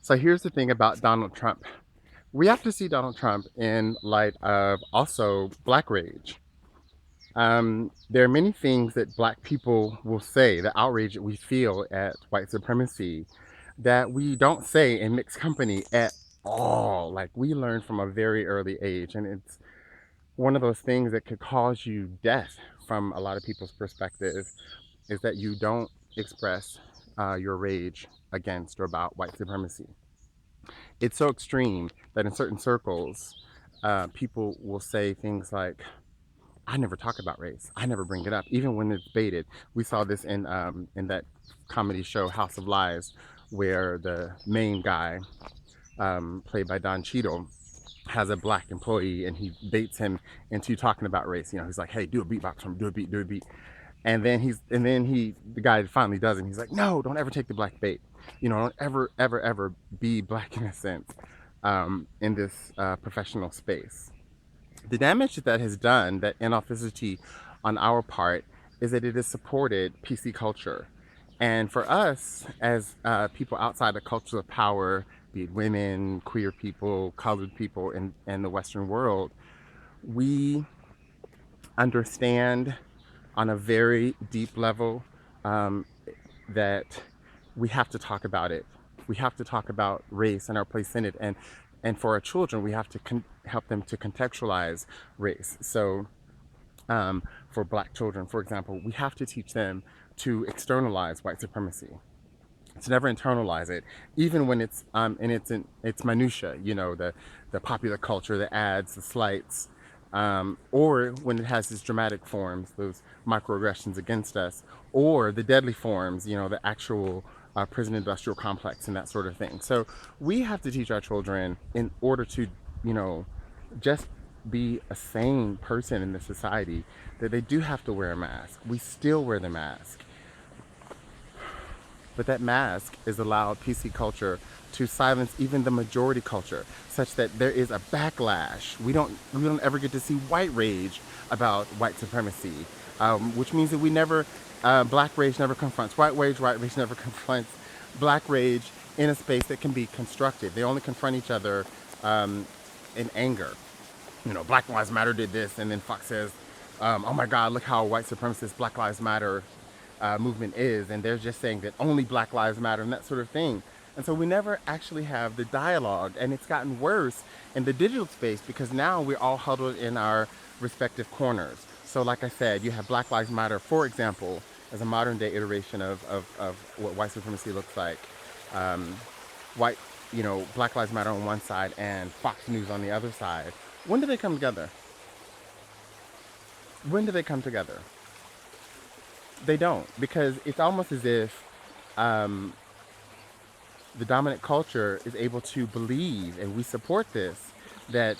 So here's the thing about Donald Trump. We have to see Donald Trump in light of also Black rage. There are many things that Black people will say, the outrage that we feel at white supremacy, that we don't say in mixed company at all. Like we learn from a very early age, and it's one of those things that could cause you death from a lot of people's perspective is that you don't express your rage against or about white supremacy. It's so extreme that in certain circles, people will say things like, "I never talk about race. I never bring it up, even when it's baited." We saw this in that comedy show House of Lies, where the main guy, played by Don Cheadle, has a Black employee and he baits him into talking about race. You know, he's like, "Hey, do a beatbox for me, do a beat." And then the guy finally does it. And he's like, "No, don't ever take the Black bait. You know, don't ever be Black in a sense in this professional space." The damage that has done, that inauthenticity on our part, is that it has supported PC culture. And for us, as people outside the culture of power, be it women, queer people, colored people in the Western world, we understand on a very deep level um, that we have to talk about it. We have to talk about race and our place in it. And for our children, we have to help them to contextualize race. So for Black children, for example, we have to teach them to externalize white supremacy, to never internalize it, even when it's it's minutia. You know, the popular culture, the ads, the slights, or when it has its dramatic forms, those microaggressions against us, or the deadly forms. You know, the actual prison industrial complex and that sort of thing. So we have to teach our children in order to, you know, just be a sane person in this society, that they do have to wear a mask. We still wear the mask, but that mask has allowed PC culture to silence even the majority culture, such that there is a backlash. We don't ever get to see white rage about white supremacy, which means that we never Black rage never confronts white rage never confronts Black rage in a space that can be constructed. They only confront each other in anger. You know, Black Lives Matter did this, and then Fox says, "Oh my God, look how white supremacist Black Lives Matter movement is," and they're just saying that only Black Lives Matter and that sort of thing. And so we never actually have the dialogue, and it's gotten worse in the digital space because now we're all huddled in our respective corners. So, like I said, you have Black Lives Matter, for example, as a modern day iteration of what white supremacy looks like. Um, white, you know, Black Lives Matter on one side and Fox News on the other side. When do they come together? When do they come together? They don't, because it's almost as if um, the dominant culture is able to believe, and we support this, that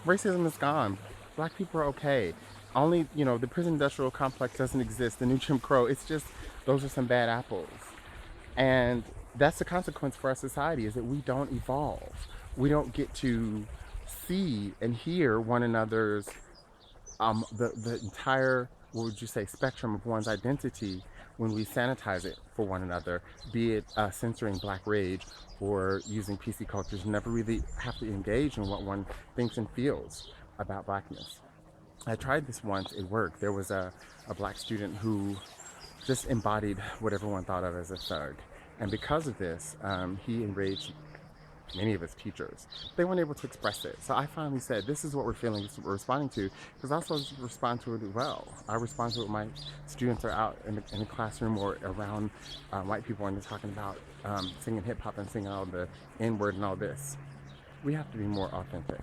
racism is gone. Black people are okay. Only, you know, the prison industrial complex doesn't exist. The new Jim Crow, it's just, those are some bad apples. And that's the consequence for our society, is that we don't evolve. We don't get to see and hear one another's the entire, what would you say, spectrum of one's identity when we sanitize it for one another, be it censoring Black rage or using PC cultures, never really have to engage in what one thinks and feels about Blackness. I tried this once, it worked. There was a Black student who just embodied what everyone thought of as a thug. And because of this, he enraged many of his teachers. They weren't able to express it. So I finally said, "This is what we're feeling, this is what we're responding to," because I also respond to it as well. I respond to it when my students are out in the classroom or around white people and they're talking about singing hip hop and singing all the N word and all this. We have to be more authentic.